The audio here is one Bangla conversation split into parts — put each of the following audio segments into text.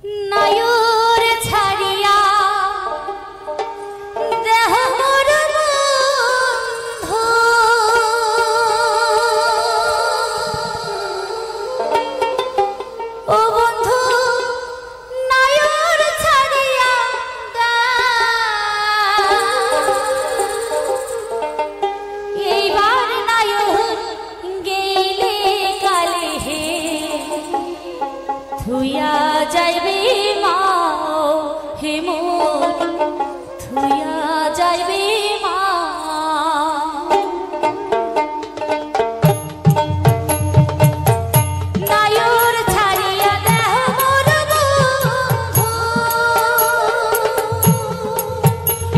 নায়ুর ছাড়িয়া দেহ মোর বন্ধু ও বন্ধু নায়ুর ছাড়িয়া এইবার নায়ুর গেলে কালে হে থুইয়া যাইবে মা হে মোর থুইয়া যাইবে মা নায়ুর ছাড়িয়া দেহ মোর বন্ধু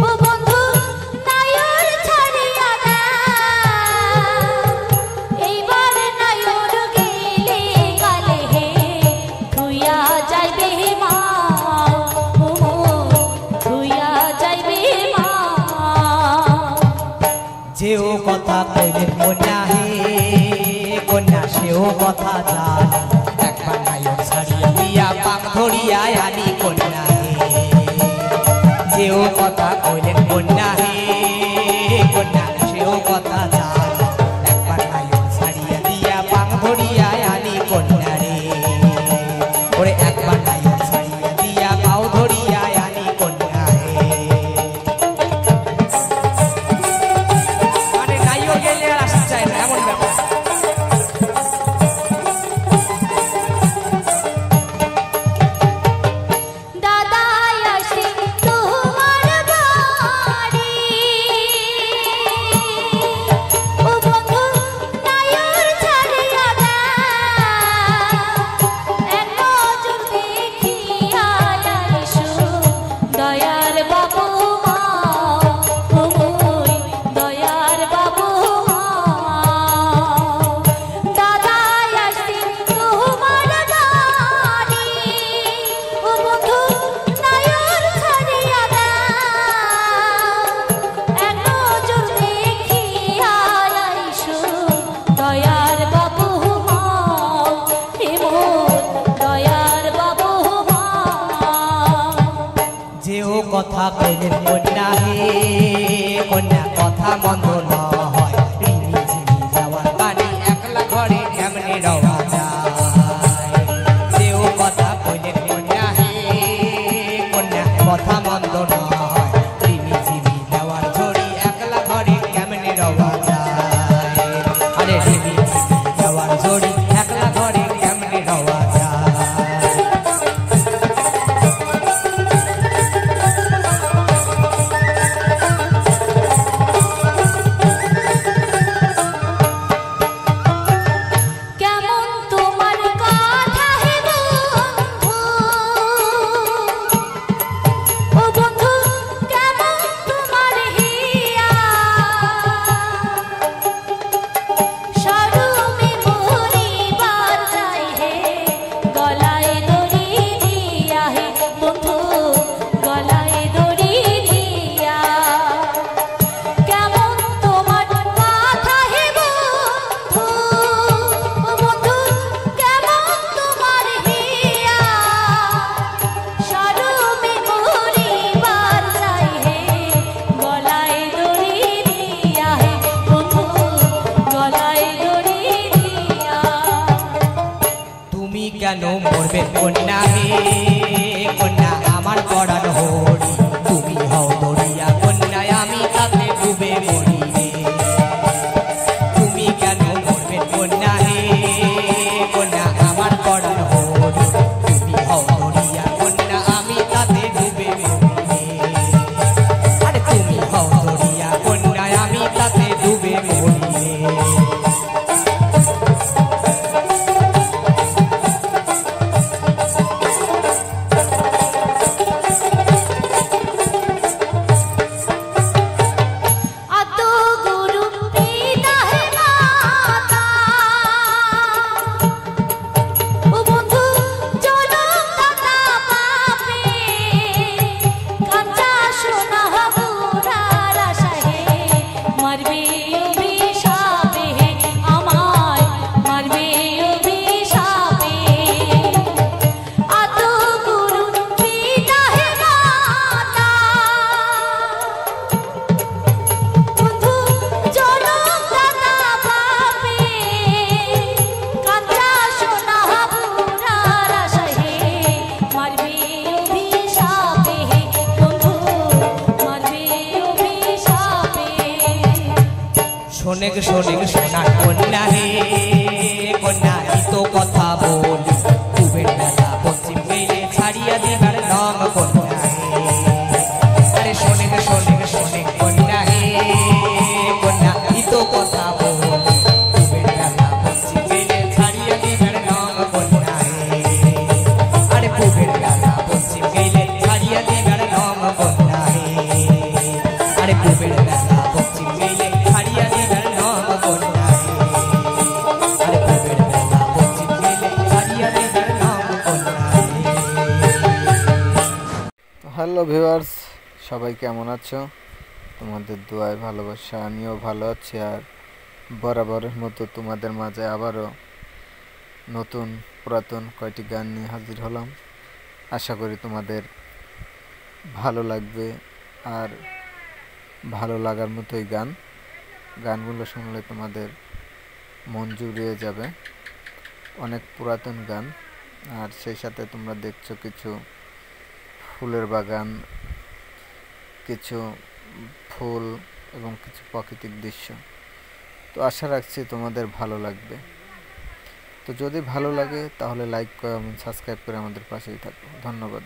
ও বন্ধু নায়ুর ছাড়িয়া এইবার নায়ুর গেলে কালে হে থুইয়া যাইবে মা ও থুইয়া যাইবে মা যেও কথা কইলেন কন্যা হে কন্যা সেও কথা জান একবার নায়ক ছাড়িয়া দিয়া পাক ধরিয়া আনি কন্যা হে যেও কথা কইলেন কন্যা হে কন্যা সেও কথা জান একবার নায়ক ছাড়িয়া দিয়া পাক ধরিয়া আনি কন্যা রে ওরে একবার নায়ক ছাড়িয়া দিয়া পাও ধরিয়া আনি কন্যা হে মানে নাইও গেলে আর আসতে চায় না এমন ব্যাপার দাদা আসি তোমার বাড়ি ও বন্ধু নায়ুর ছাড়িয়া এক নজর দেখিয়া আইসো দয়ার বাবু মা ও দয়ার বাবু মা দাদা আসি তোমার বাড়ি ও বন্ধু নায়ুর ছাড়িয়া এক নজর দেখিয়া আইসো দয়ার বাবু মা হে মোর দয়ার বাবু মা যেও কথা কইলেন কন্যা হে কন্যা কথা মন্দ না হয় রিমি ঝিমি যাওয়ার বাণী একলা ঘরে কেমনে রওয়া যায় যেও কথা কইলেন কন্যা হে কন্যা কথা মন্দ না হয় রিমি ঝিমি যাওয়ার ঝড়ি একলা ঘরে কেমনে রওয়া যায় আরে রিমি ঝিমি যাওয়ার ঝড়ি একলা ঘরে কেমনে রওয়া যায় কেমন তোমার কথা হে বন্ধু ও বন্ধু কেমন তোমার হিয়া সরমে মরিবার যাই হে গলায় দড়ি দিয়া হে বন্ধু গলায় দড়ি দিয়া কেমন তোমার কথা হে বন্ধু ও বন্ধু কেমন তোমার হিয়া সরমে মরিবার যাই হে গলায় দড়ি দিয়া হে বন্ধু গলায় দড়ি দিয়া তুমি কেন মরবে কন্যা হে কন্যা আমার পড়ানো হরি তুমি হও দরিয়া কন্যা আমি তাতে ডুবে মরি রে তুমি কেন মরবে কন্যা হে কন্যা আমার পড়ানো হরি তুমি হও দরিয়া কন্যা আমি তাতে ডুবে মরি রে আরে তুমি হও দরিয়া কন্যা আমি তাতে ডুবে মরি রে শোনেক শোনেক সোনার কন্যা হে কন্যা এই তো কথা বলি ডুবের বেলা পশ্চিম গেলে ছাড়িয়া দিবার রং কন্যা হে আরে শোনেক শোনেক শোনেক কন্যা হে কন্যা এই তো কথা বলি ডুবের বেলা পশ্চিম গেলে ছাড়িয়া দিবার রং কন্যা হে আরে ডুবের বেলা পশ্চিম গেলে ছাড়িয়া দিবার রং কন্যা হে আরে ডুবের বেলা পশ্চিম গেলে ছাড়িয়া দিবার রং কন্যা হে আরে ডুবের বেলা পশ্চিম গেলে ছাড়িয়া দিবার রং কন্যা হে। হ্যালো ভিউয়ার্স, সবাই কেমন আছো? তোমাদের দোয়ায় ভালোবাসা আমিও ভালো আছি। আর বরাবরের মতো তোমাদের মাঝে আবারও নতুন পুরাতন কয়টি গান নিয়ে হাজির হলাম। আশা করি তোমাদের ভালো লাগবে। আর ভালো লাগার মতোই গানগুলো শুনলে তোমাদের মন জুড়িয়ে যাবে। অনেক পুরাতন গান, আর সেই সাথে তোমরা দেখছো কিছু ফুলের বাগান, কিছু ফুল এবং কিছু প্রাকৃতিক দৃশ্য। তো আশা রাখছি তোমাদের ভালো লাগবে। তো যদি ভালো লাগে তাহলে লাইক, কমেন্ট, সাবস্ক্রাইব করে আমাদের পাশেই থাকো। ধন্যবাদ।